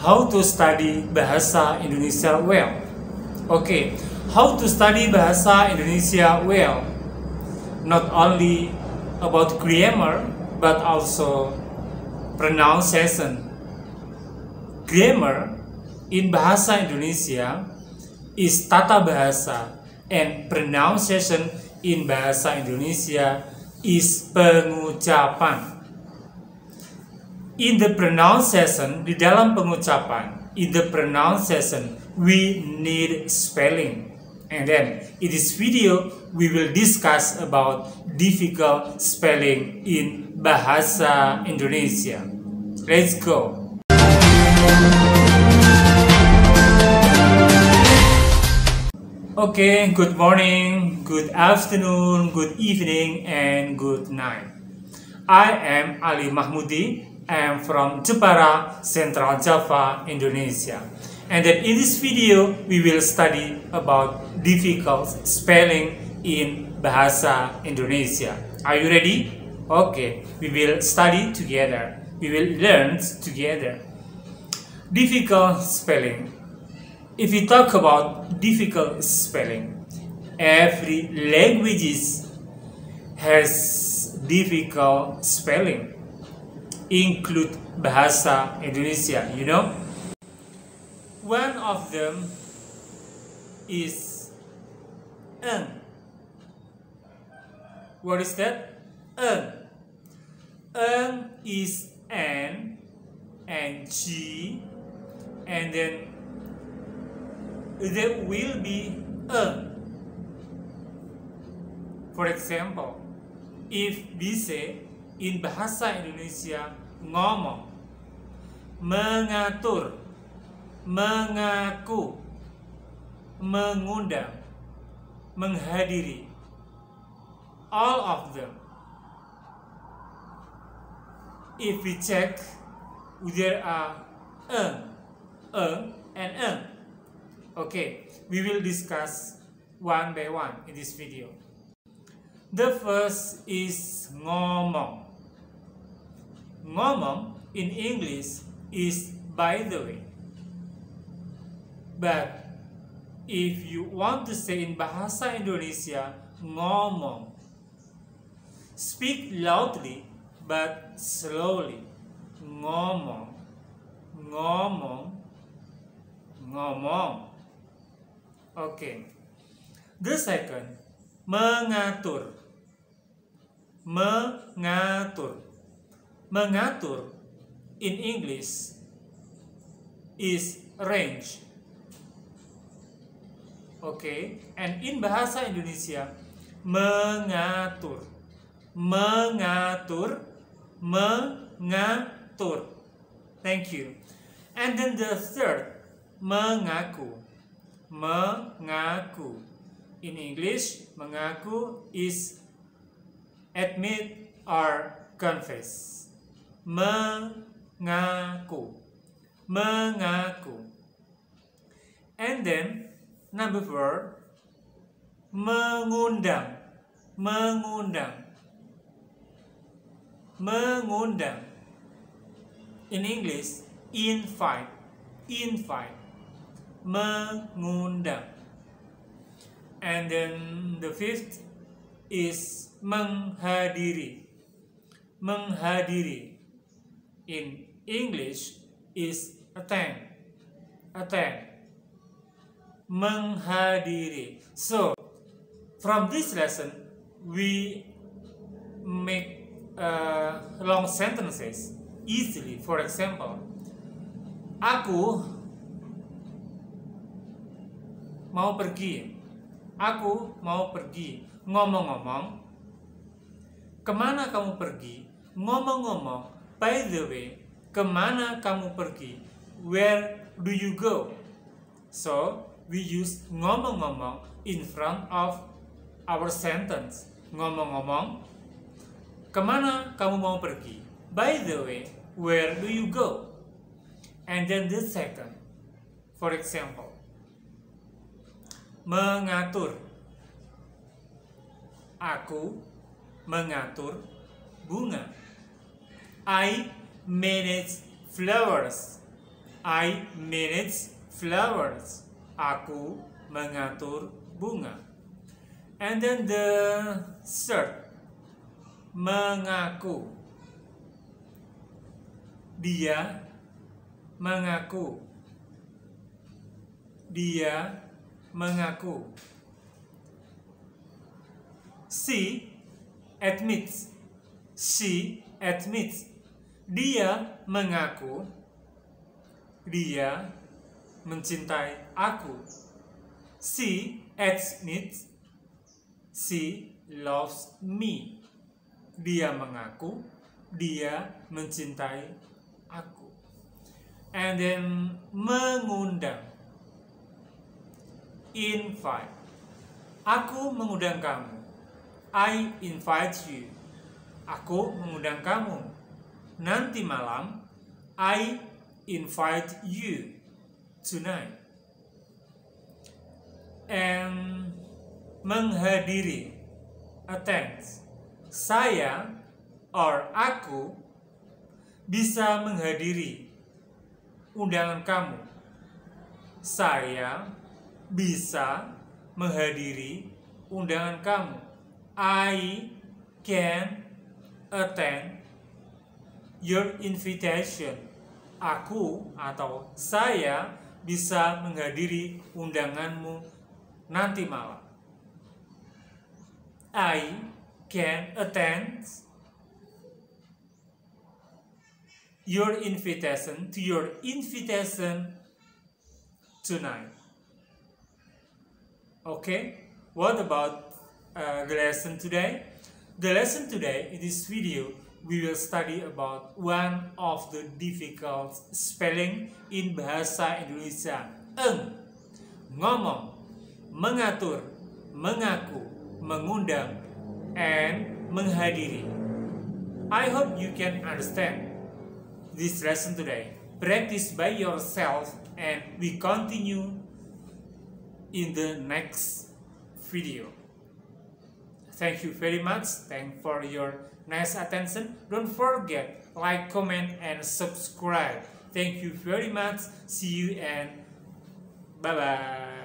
How to study Bahasa Indonesia well? Okay, how to study Bahasa Indonesia well? Not only about grammar, but also pronunciation. Grammar in Bahasa Indonesia is tata bahasa, and pronunciation in Bahasa Indonesia is pengucapan. In the pronunciation, di dalam pengucapan, in the pronunciation, we need spelling. And then, in this video, we will discuss about difficult spelling in Bahasa Indonesia. Let's go! Okay, good morning, good afternoon, good evening, and good night. I am Ali Mahmudi. I am from Jepara, Central Java, Indonesia. And then in this video, we will study about difficult spelling in Bahasa Indonesia. Are you ready? Okay, we will study together. We will learn together. Difficult spelling. If we talk about difficult spelling, every language has difficult spelling, include Bahasa Indonesia, you know. One of them is eng. What is that? Eng. Eng is N and G, and then there will be eng. For example, if we say in Bahasa Indonesia ngomong, mengatur, mengaku, mengundang, menghadiri, all of them. If we check, there are and eng. Okay, we will discuss one by one in this video. The first is ngomong. Ngomong in English is by the way. But if you want to say in Bahasa Indonesia ngomong, speak loudly but slowly. Ngomong, ngomong, ngomong. Okay. The second, mengatur. Mengatur. Mengatur in English is arrange. Okay, and in Bahasa Indonesia mengatur. Mengatur, mengatur. Thank you. And then the third, mengaku. Mengaku. In English, mengaku is admit or confess. Mengaku. Mengaku. And then number 4, mengundang. Mengundang. Mengundang. In English, invite. Invite. Mengundang. And then the 5th is menghadiri. Menghadiri. In English is attend. Attend. Menghadiri. So, from this lesson, we make long sentences easily. For example, aku mau pergi. Aku mau pergi. Ngomong-ngomong, kemana kamu pergi? Ngomong-ngomong, by the way, kemana kamu pergi? Where do you go? So, we use ngomong-ngomong in front of our sentence. Ngomong-ngomong, kemana kamu mau pergi? By the way, where do you go? And then the second, for example, mengatur. Aku mengatur bunga. I manage flowers. I manage flowers. Aku mengatur bunga. And then the third, mengaku. Dia mengaku. Dia mengaku. She admits. She admits. Dia mengaku. Dia mencintai aku. She admits. She loves me. Dia mengaku. Dia mencintai aku. And then mengundang. Invite. Aku mengundang kamu. I invite you. Aku mengundang kamu. Nanti malam, I invite you tonight. And menghadiri. Attend. Saya or aku bisa menghadiri undangan kamu. Saya bisa menghadiri undangan kamu. I can attend your invitation. Aku atau saya bisa menghadiri undanganmu nanti malam. I can attend your invitation tonight. Okay, what about the lesson today? The lesson today, in this video, we will study about one of the difficult spelling in Bahasa Indonesia. Ngomong, mengatur, mengaku, mengundang, and menghadiri. I hope you can understand this lesson today. Practice by yourself and we continue in the next video. Thank you very much. Thanks for your nice attention. Don't forget, like, comment, and subscribe. Thank you very much. See you and bye-bye.